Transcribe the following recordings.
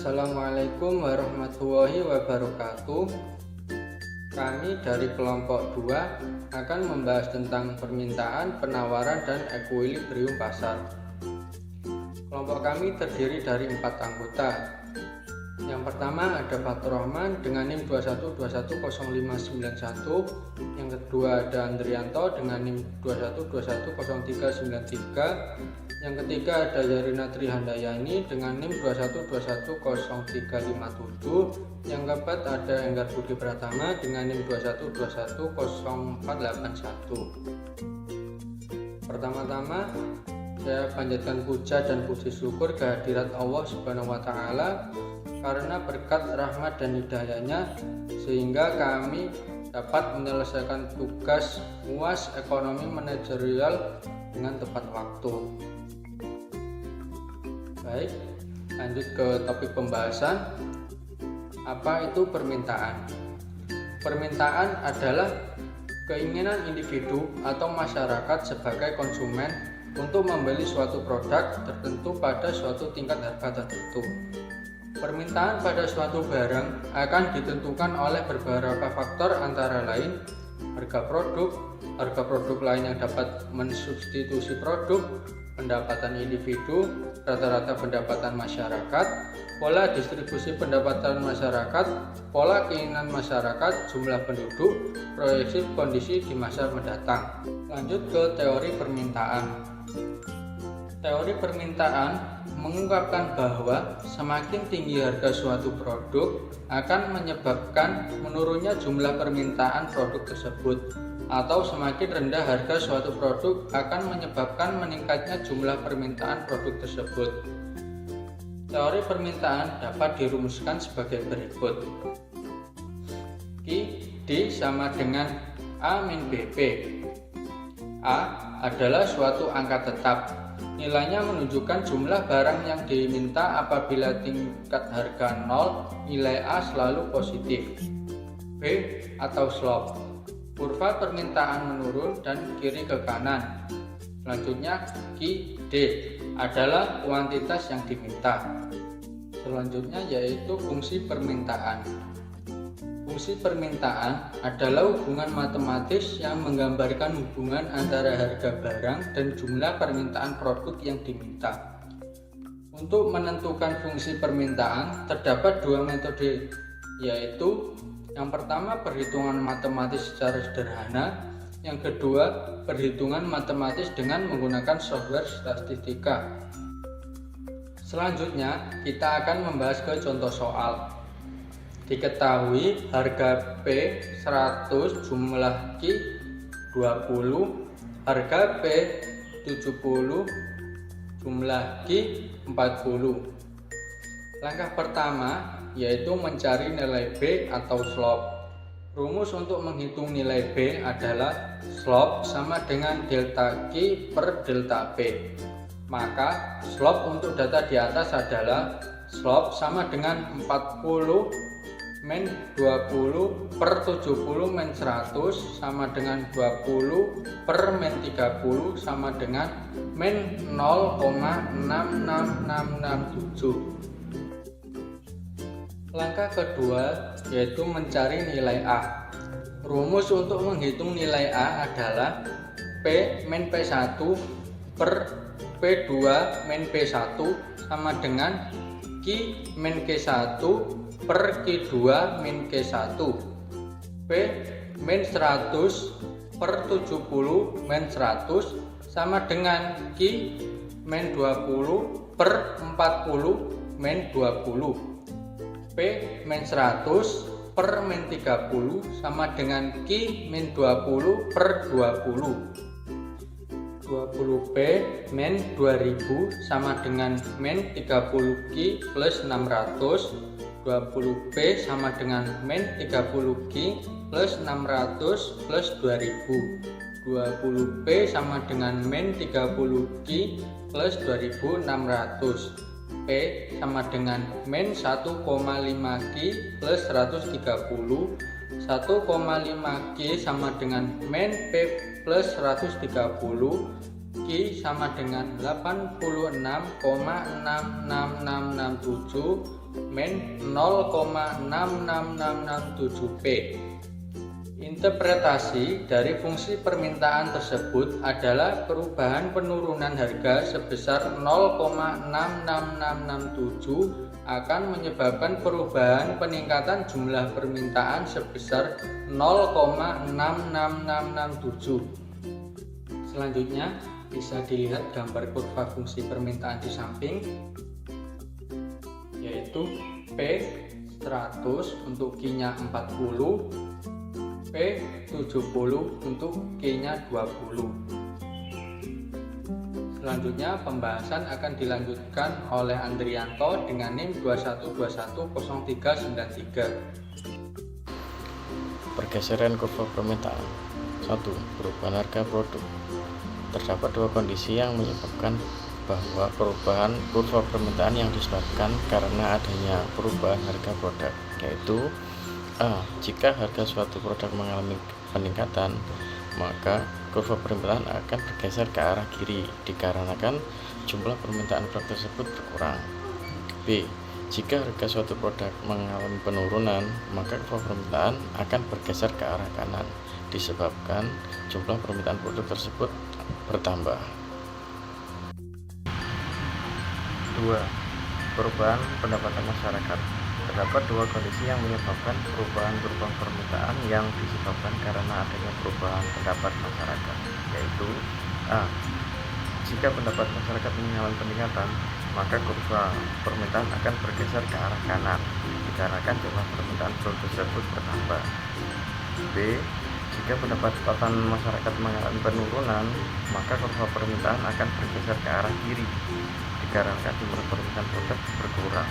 Assalamualaikum warahmatullahi wabarakatuh. Kami dari kelompok 2 akan membahas tentang permintaan, penawaran, dan ekuilibrium pasar. Kelompok kami terdiri dari 4 anggota. Yang pertama ada Fatur Rahman dengan NIM 21210591. Yang kedua ada Andrianto dengan NIM 21210393. Yang ketiga ada Yarina Trihandayani dengan NIM 21210357. Yang keempat ada Enggar Budi Pratama dengan NIM 21210481. Pertama-tama saya panjatkan puja dan puji syukur kehadirat Allah Subhanahu wa Ta'ala karena berkat rahmat dan hidayahnya sehingga kami dapat menyelesaikan tugas UAS ekonomi manajerial dengan tepat waktu. Baik, lanjut ke topik pembahasan. Apa itu permintaan? Permintaan adalah keinginan individu atau masyarakat sebagai konsumen untuk membeli suatu produk tertentu pada suatu tingkat harga tertentu. Permintaan pada suatu barang akan ditentukan oleh beberapa faktor antara lain harga produk lain yang dapat mensubstitusi produk, pendapatan individu, rata-rata pendapatan masyarakat, pola distribusi pendapatan masyarakat, pola keinginan masyarakat, jumlah penduduk, proyeksi kondisi di masa mendatang. Lanjut ke teori permintaan. Teori permintaan mengungkapkan bahwa semakin tinggi harga suatu produk akan menyebabkan menurunnya jumlah permintaan produk tersebut, atau semakin rendah harga suatu produk akan menyebabkan meningkatnya jumlah permintaan produk tersebut. Teori permintaan dapat dirumuskan sebagai berikut. D sama dengan A min BP. A adalah suatu angka tetap. Nilainya menunjukkan jumlah barang yang diminta apabila tingkat harga 0, nilai A selalu positif. B atau slope. Kurva permintaan menurun dan kiri ke kanan. Selanjutnya D adalah kuantitas yang diminta. Selanjutnya yaitu fungsi permintaan. Fungsi permintaan adalah hubungan matematis yang menggambarkan hubungan antara harga barang dan jumlah permintaan produk yang diminta. Untuk menentukan fungsi permintaan terdapat 2 metode, yaitu yang pertama perhitungan matematis secara sederhana, yang kedua perhitungan matematis dengan menggunakan software statistika. Selanjutnya kita akan membahas ke contoh soal. Diketahui harga P 100 jumlah Q 20, harga P 70 jumlah Q 40. Langkah pertama yaitu mencari nilai B atau slope. Rumus untuk menghitung nilai B adalah slope sama dengan delta Q per delta P. Maka slope untuk data di atas adalah slope sama dengan 40 min 20 per 70 min 100 sama dengan 20 per min 30 sama dengan min 0,66667. Langkah kedua yaitu mencari nilai A. Rumus untuk menghitung nilai A adalah P min P1 per P2 min P1 sama dengan Q min Q1 per Q2 min Q1. P min 100 per 70 min 100 sama dengan Q min 20 per 40 min 20. P min 100 per min 30 sama dengan Q min 20 per 20. 20P min 2000 sama dengan min 30Q plus 600. 20P sama dengan min 30Q plus 600 plus 2000. 20P sama dengan min 30Q plus 2600. P sama dengan min 1,5Q plus 130. 1,5Q sama dengan min P plus 130. Q sama dengan 86,66667 min 0,66667 P. Interpretasi dari fungsi permintaan tersebut adalah perubahan penurunan harga sebesar 0,66667 akan menyebabkan perubahan peningkatan jumlah permintaan sebesar 0,66667. Selanjutnya bisa dilihat gambar kurva fungsi permintaan di samping, yaitu P 100 untuk Q-nya 40, P 70 untuk Q-nya 20. Selanjutnya pembahasan akan dilanjutkan oleh Andrianto dengan NIM 212103. Pergeseran kurva permintaan. 1. Perubahan harga produk. Terdapat dua kondisi yang menyebabkan bahwa perubahan kurva permintaan yang disebabkan karena adanya perubahan harga produk, yaitu A. Jika harga suatu produk mengalami peningkatan, maka kurva permintaan akan bergeser ke arah kiri dikarenakan jumlah permintaan produk tersebut berkurang. B. Jika harga suatu produk mengalami penurunan, maka kurva permintaan akan bergeser ke arah kanan disebabkan jumlah permintaan produk tersebut bertambah. 2. Perubahan pendapatan masyarakat. Terdapat dua kondisi yang menyebabkan perubahan kurva permintaan yang disebabkan karena adanya perubahan pendapat masyarakat, yaitu A. Jika pendapat masyarakat mengalami peningkatan, maka kurva permintaan akan bergeser ke arah kanan dikarenakan jumlah permintaan produk tersebut bertambah. B. Jika pendapatan masyarakat mengalami penurunan, maka kurva permintaan akan bergeser ke arah kiri dikarenakan jumlah permintaan produk berkurang.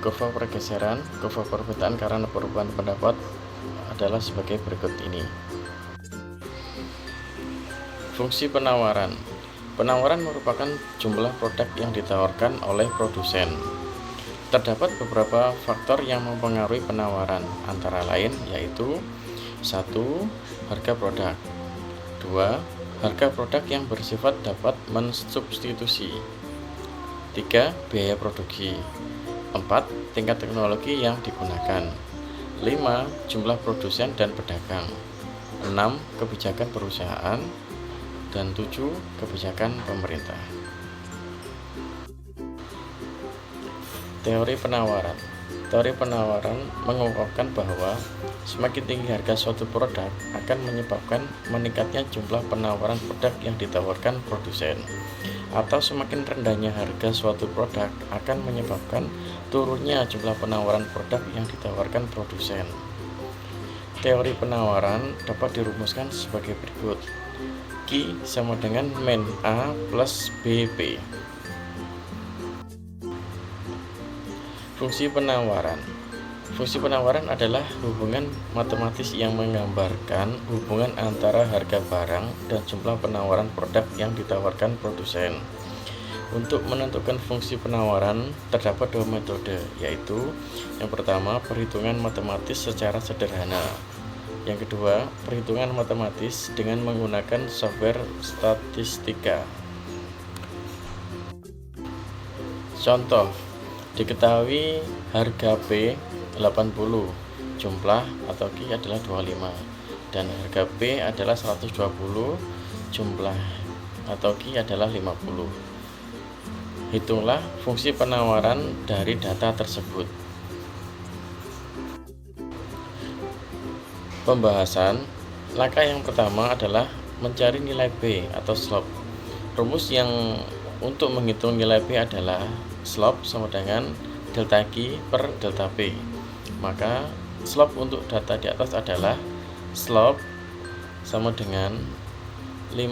Kurva pergeseran kurva permintaan karena perubahan pendapat adalah sebagai berikut ini. Fungsi penawaran. Penawaran merupakan jumlah produk yang ditawarkan oleh produsen. Terdapat beberapa faktor yang mempengaruhi penawaran, antara lain yaitu 1. Harga produk. 2. Harga produk yang bersifat dapat mensubstitusi. 3. Biaya produksi. 4. Tingkat teknologi yang digunakan. 5. Jumlah produsen dan pedagang. 6. Kebijakan perusahaan. Dan 7. Kebijakan pemerintah. Teori penawaran. Teori penawaran mengungkapkan bahwa semakin tinggi harga suatu produk akan menyebabkan meningkatnya jumlah penawaran produk yang ditawarkan produsen, atau semakin rendahnya harga suatu produk akan menyebabkan turunnya jumlah penawaran produk yang ditawarkan produsen. Teori penawaran dapat dirumuskan sebagai berikut. Q sama dengan min A plus BP. Fungsi penawaran. Fungsi penawaran adalah hubungan matematis yang menggambarkan hubungan antara harga barang dan jumlah penawaran produk yang ditawarkan produsen. Untuk menentukan fungsi penawaran terdapat dua metode, yaitu yang pertama perhitungan matematis secara sederhana, yang kedua perhitungan matematis dengan menggunakan software statistika. Contoh, diketahui harga P 80, jumlah atau Q adalah 25, dan harga P adalah 120, jumlah atau Q adalah 50. Hitunglah fungsi penawaran dari data tersebut. Pembahasan. Langkah yang pertama adalah mencari nilai B atau slope. Rumus yang untuk menghitung nilai B adalah slope sama dengan delta Q per delta P. Maka slope untuk data di atas adalah slope sama dengan 50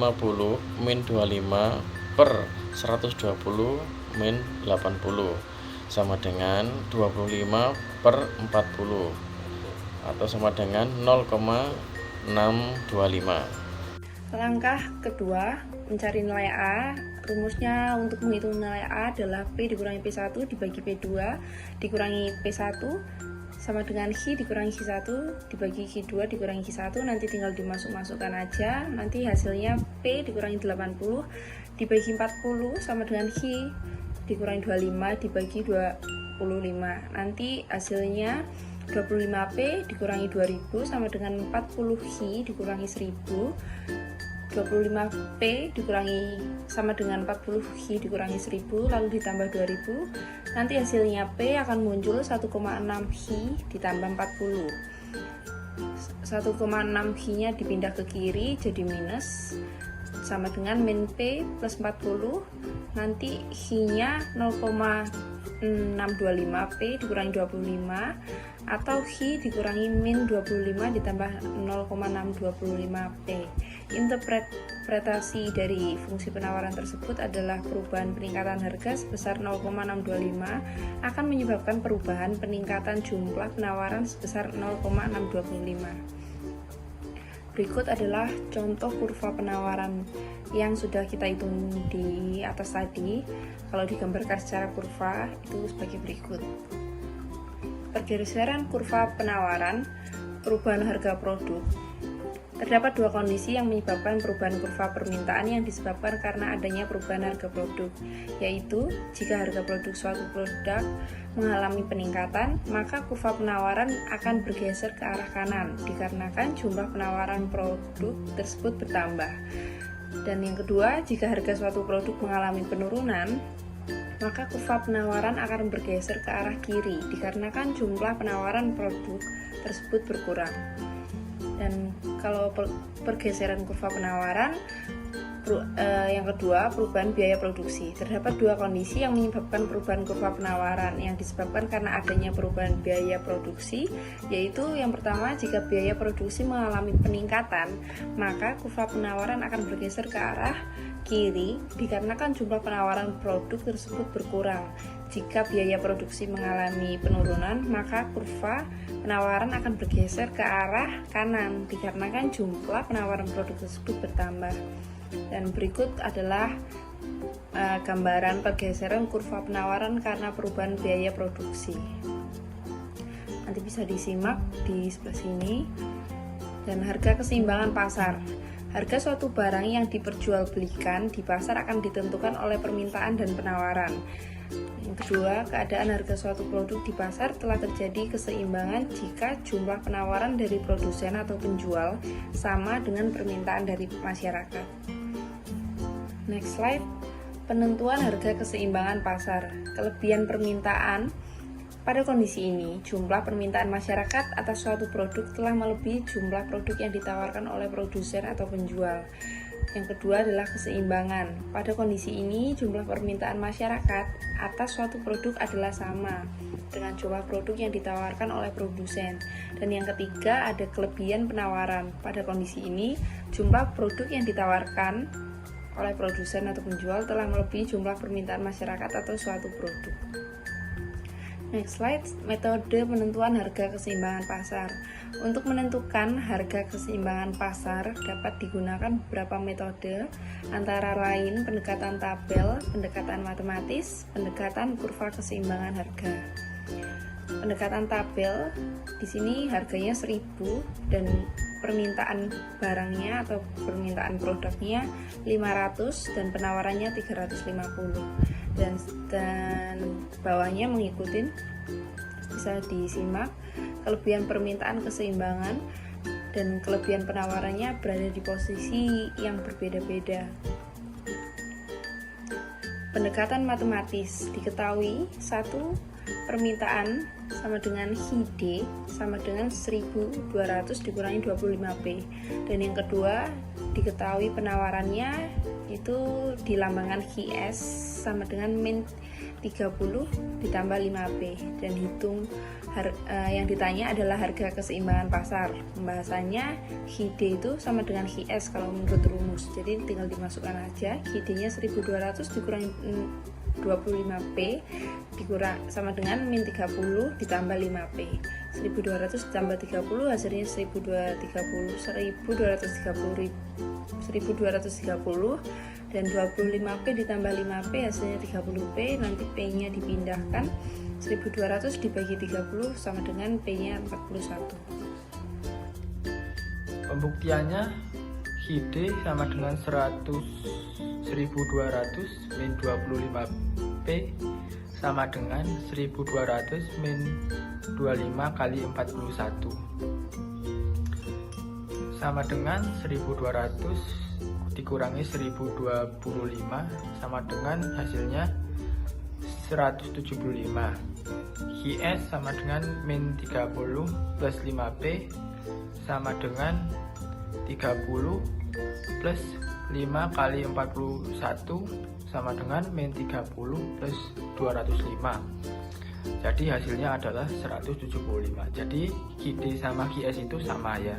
min 25 per 120 min 80 sama dengan 25 per 40 atau sama dengan 0,625. Langkah kedua, mencari nilai A. Rumusnya untuk menghitung nilai A adalah P dikurangi P1 dibagi P2 dikurangi P1 sama dengan Q dikurangi Q1 dibagi Q2 dikurangi Q1. Nanti tinggal dimasukkan aja. Nanti hasilnya P dikurangi 80 dibagi 40 sama dengan Q dikurangi 25 dibagi 25. Nanti hasilnya 25P dikurangi 2000 sama dengan 40Q dikurangi 1000. 25P dikurangi sama dengan 40Q dikurangi 1000 lalu ditambah 2000. Nanti hasilnya P akan muncul 1,6Q ditambah 40. 1,6Q nya dipindah ke kiri jadi minus sama dengan min P plus 40. Nanti Q nya 0,625P dikurangi 25 atau Q dikurangi min 25 ditambah 0,625P. Interpretasi dari fungsi penawaran tersebut adalah perubahan peningkatan harga sebesar 0,625 akan menyebabkan perubahan peningkatan jumlah penawaran sebesar 0,625. Berikut adalah contoh kurva penawaran yang sudah kita hitung di atas tadi. Kalau digambarkan secara kurva itu sebagai berikut. Pergeseran kurva penawaran, perubahan harga produk. Terdapat dua kondisi yang menyebabkan perubahan kurva permintaan yang disebabkan karena adanya perubahan harga produk, yaitu jika harga produk suatu produk mengalami peningkatan, maka kurva penawaran akan bergeser ke arah kanan dikarenakan jumlah penawaran produk tersebut bertambah. Dan yang kedua, jika harga suatu produk mengalami penurunan, maka kurva penawaran akan bergeser ke arah kiri dikarenakan jumlah penawaran produk tersebut berkurang. Dan kalau pergeseran kurva penawaran, yang kedua, perubahan biaya produksi. Terdapat dua kondisi yang menyebabkan perubahan kurva penawaran yang disebabkan karena adanya perubahan biaya produksi, yaitu yang pertama, jika biaya produksi mengalami peningkatan, maka kurva penawaran akan bergeser ke arah kiri dikarenakan jumlah penawaran produk tersebut berkurang. Jika biaya produksi mengalami penurunan, maka kurva penawaran akan bergeser ke arah kanan dikarenakan jumlah penawaran produk tersebut bertambah. Dan berikut adalah gambaran pergeseran kurva penawaran karena perubahan biaya produksi. Nanti bisa disimak di sebelah sini. Dan harga keseimbangan pasar. Harga suatu barang yang diperjualbelikan di pasar akan ditentukan oleh permintaan dan penawaran. Yang kedua, keadaan harga suatu produk di pasar telah terjadi keseimbangan jika jumlah penawaran dari produsen atau penjual sama dengan permintaan dari masyarakat. Next slide. Penentuan harga keseimbangan pasar. Kelebihan permintaan. Pada kondisi ini, jumlah permintaan masyarakat atas suatu produk telah melebihi jumlah produk yang ditawarkan oleh produsen atau penjual. Yang kedua adalah keseimbangan. Pada kondisi ini, jumlah permintaan masyarakat atas suatu produk adalah sama dengan jumlah produk yang ditawarkan oleh produsen. Dan yang ketiga ada kelebihan penawaran. Pada kondisi ini, jumlah produk yang ditawarkan oleh produsen atau penjual telah melebihi jumlah permintaan masyarakat atau suatu produk. Next slide, metode penentuan harga keseimbangan pasar. Untuk menentukan harga keseimbangan pasar dapat digunakan beberapa metode, antara lain pendekatan tabel, pendekatan matematis, pendekatan kurva keseimbangan harga. Pendekatan tabel, di sini harganya 1000 dan permintaan barangnya atau permintaan produknya 500 dan penawarannya 350. Dan bawahnya mengikuti, bisa disimak. Kelebihan permintaan keseimbangan dan kelebihan penawarannya berada di posisi yang berbeda-beda. Pendekatan matematis diketahui, satu, permintaan sama dengan HID sama dengan 1200 dikurangi 25P. Dan yang kedua, diketahui penawarannya itu dilambangkan HIS sama dengan min 30 ditambah 5P. Dan hitung yang ditanya adalah harga keseimbangan pasar. Pembahasannya HID itu sama dengan HIS kalau menurut rumus. Jadi tinggal dimasukkan aja. HID-nya 1200 dikurangi 25P dikurang sama dengan min 30 ditambah 5P. 1200 ditambah 30 hasilnya 1230 dan 25P ditambah 5P hasilnya 30P. Nanti P-nya dipindahkan, 1200 dibagi 30 sama dengan P-nya 41. Pembuktiannya HD sama dengan 1200 min 25P sama dengan 1200 min 25 kali 41 sama dengan 1200 dikurangi 1025 sama dengan hasilnya 175. GS sama dengan min 30 plus 5P sama dengan 30 plus 5 kali 41 sama dengan min 30 plus 205. Jadi hasilnya adalah 175. Jadi GD sama GS itu sama ya.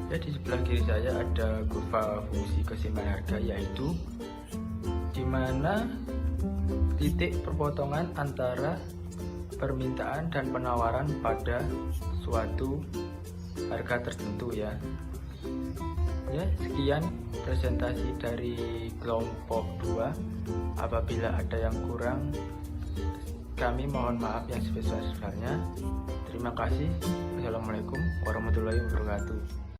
Di sebelah kiri saya ada kurva fungsi keseimbangan harga, yaitu di mana titik perpotongan antara permintaan dan penawaran pada suatu harga tertentu ya. Sekian presentasi dari kelompok 2. Apabila ada yang kurang, kami mohon maaf yang sebesar-besarnya. Terima kasih. Wassalamualaikum warahmatullahi wabarakatuh.